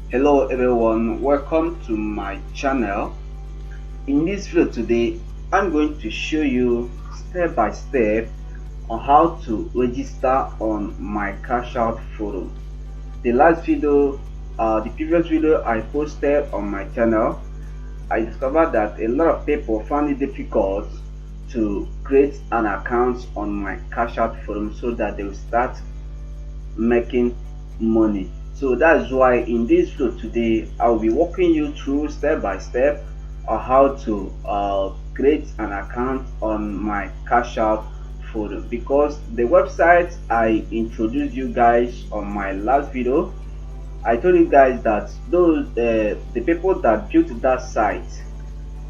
Hello everyone, welcome to my channel. In this video today, I'm going to show you step by step on how to register on Mycashout forum. The previous video I posted on my channel, I discovered that a lot of people found it difficult to create an account on Mycashout forum so that they will start making money. So that's why in this video today I'll be walking you through step by step on how to create an account on my cash out forum, because the website I introduced you guys on my last video, I told you guys that the people that built that site,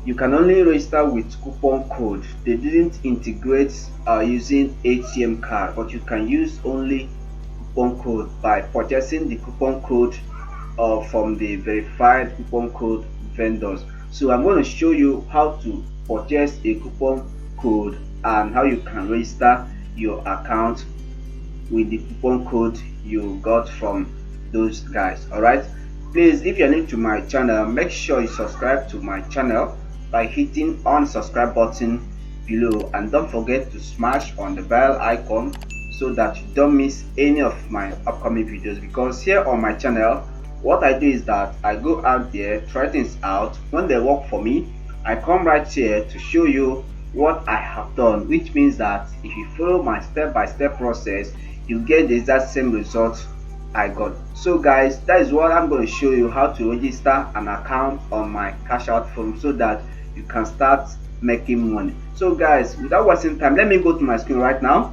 you can only register with coupon code. They didn't integrate using ATM card, but you can use only coupon code by purchasing the coupon code from the verified coupon code vendors. So I'm going to show you how to purchase a coupon code and how you can register your account with the coupon code you got from those guys. All right, please, if you're new to my channel, make sure you subscribe to my channel by hitting on subscribe button below, and don't forget to smash on the bell icon so that you don't miss any of my upcoming videos. Because here on my channel, what I do is that I go out there, try things out. When they work for me, I come right here to show you what I have done, which means that if you follow my step-by-step process, you get the exact same result I got. So guys, that is what I'm going to show you, how to register an account on my cash out forum so that you can start making money. So guys, without wasting time, let me go to my screen right now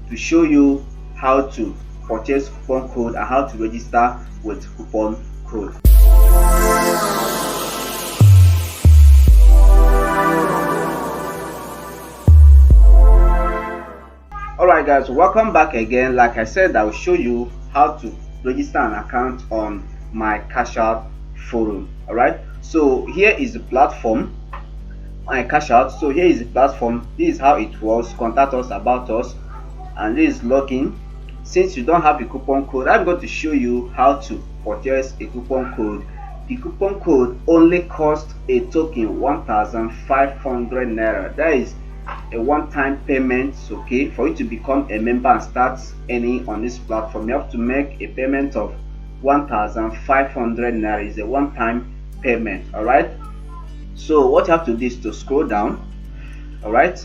to show you how to purchase coupon code and how to register with coupon code. Alright guys, welcome back again. Like I said, I will show you how to register an account on my cash out forum. Alright, so here is the platform, my cash out. So here is the platform. This is how it works. Contact us, about us, and this is login. Since you don't have a coupon code, I'm going to show you how to purchase a coupon code. The coupon code only costs a token 1,500 naira. That is a one-time payment. Okay, for you to become a member and start earning on this platform, you have to make a payment of 1,500 naira. Is a one-time payment. All right, so what you have to do is to scroll down. All right,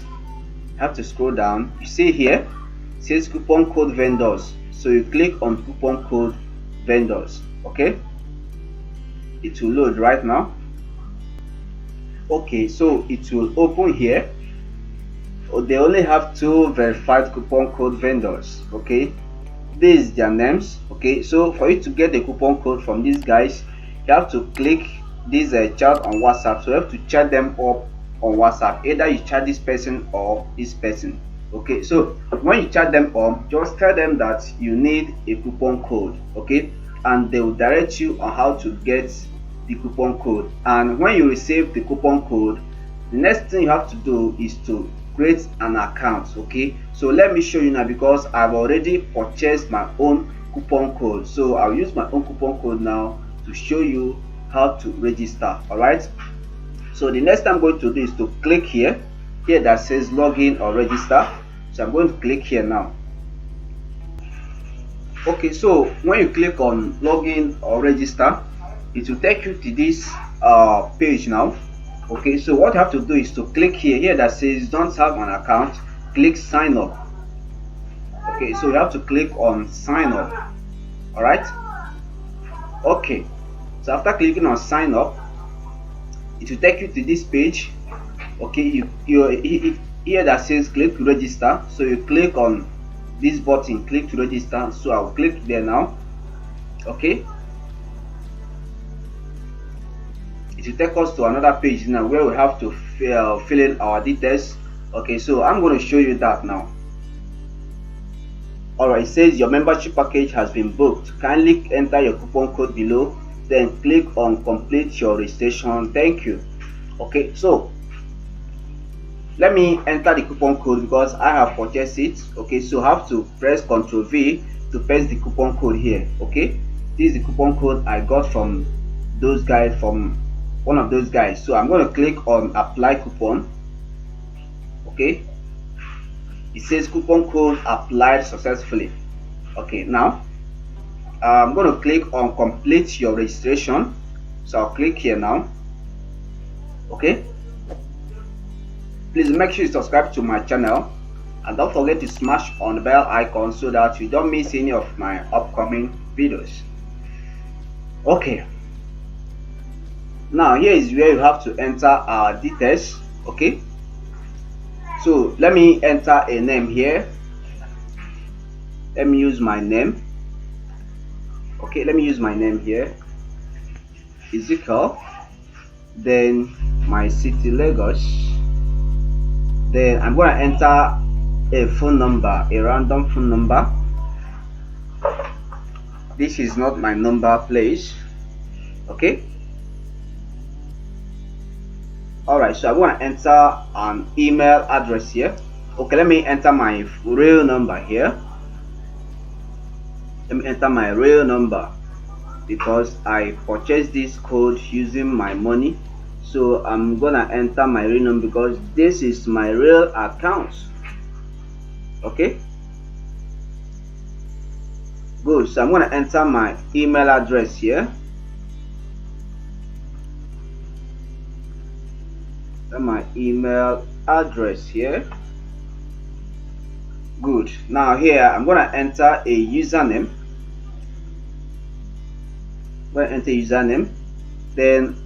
you have to scroll down. You see here it says coupon code vendors, so you click on coupon code vendors. Okay, it will load right now. Okay, so it will open here. They only have 2 verified coupon code vendors. Okay, this is their names. Okay, so for you to get the coupon code from these guys, you have to click this chat on WhatsApp. So you have to chat them up on WhatsApp. Either you chat this person or this person. Okay, so when you chat them up, just tell them that you need a coupon code. Okay, and they will direct you on how to get the coupon code. And when you receive the coupon code, the next thing you have to do is to create an account. Okay, so let me show you now, because I've already purchased my own coupon code. So I'll use my own coupon code now to show you how to register. All right, so the next thing I'm going to do is to click here that says login or register. So I'm going to click here now. Okay, so when you click on login or register, it will take you to this page now. Okay, so what you have to do is to click here that says don't have an account, click sign up. Okay, so you have to click on sign up. All right, okay, so after clicking on sign up, it will take you to this page. Okay, here that says click to register, so you click on this button, click to register. So I'll click there now. Okay, it will take us to another page now where we have to fill in our details. Okay, so I'm going to show you that now. Alright, it says your membership package has been booked. Kindly enter your coupon code below, then click on complete your registration. Thank you. Okay, so let me enter the coupon code because I have purchased it. Okay, so I have to press Ctrl V to paste the coupon code here. Okay, this is the coupon code I got from those guys, from one of those guys. So I'm going to click on apply coupon. Okay, it says coupon code applied successfully. Okay, now I'm going to click on complete your registration. So I'll click here now. Okay, please make sure you subscribe to my channel, and don't forget to smash on the bell icon so that you don't miss any of my upcoming videos. Okay, now here is where you have to enter our details. Okay, so let me enter a name here. Let me use my name. Okay, let me use my name here, Ezekiel. Then my city, Lagos. Then I'm going to enter a phone number, a random phone number. This is not my number, please. Okay, alright, so I want to enter an email address here. Okay, let me enter my real number here. Let me enter my real number because I purchased this code using my money. So I'm gonna enter my real number because this is my real account. Okay, good. So I'm gonna enter my email address here. My email address here. Good. Now here I'm gonna enter a username. I'm gonna enter username. Then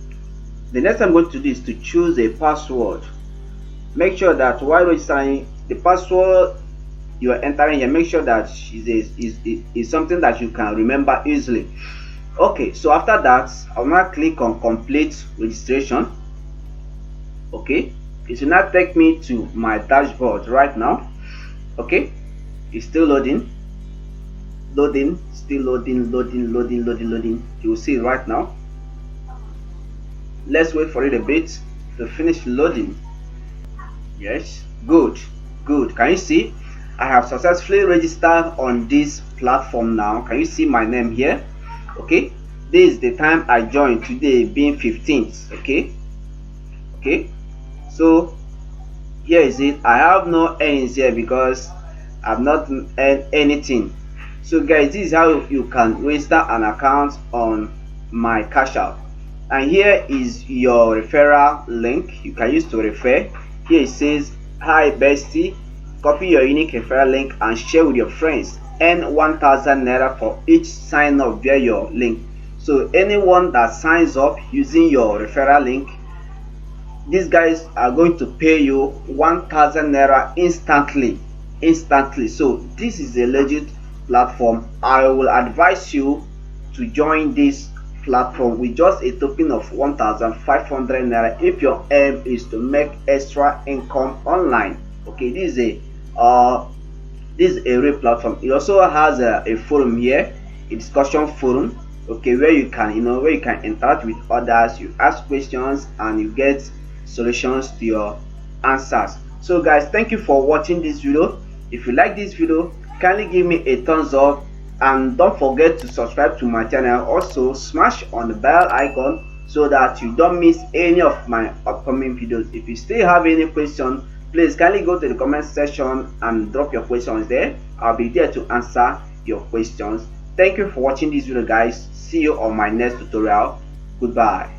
the next thing I'm going to do is to choose a password. Make sure that while registering, the password you are entering here, make sure that is something that you can remember easily. Okay, so after that I'll now click on complete registration. Okay, it will now take me to my dashboard right now. Okay, it's still loading, still loading. You will see it right now. Let's wait for it a bit to finish loading. Yes, good. Can you see I have successfully registered on this platform now? Can you see my name here? Okay, this is the time I joined today, being 15th. Okay, so here is it. I have no earnings here because I've not earned anything. So guys, this is how you can register an account on Mycashout. And here is your referral link you can use to refer. Here it says, hi bestie, copy your unique referral link and share with your friends. Earn 1000 naira for each sign up via your link. So anyone that signs up using your referral link, these guys are going to pay you 1000 naira instantly. So this is a legit platform. I will advise you to join this platform with just a token of 1500 naira if your aim is to make extra income online. Okay, this is a real platform. It also has a forum here, a discussion forum. Okay, where you can interact with others, you ask questions and you get solutions to your answers. So guys, thank you for watching this video. If you like this video, kindly give me a thumbs up and don't forget to subscribe to my channel. Also smash on the bell icon so that you don't miss any of my upcoming videos. If you still have any question, please kindly go to the comment section and drop your questions there. I'll be there to answer your questions. Thank you for watching this video guys. See you on my next tutorial. Goodbye.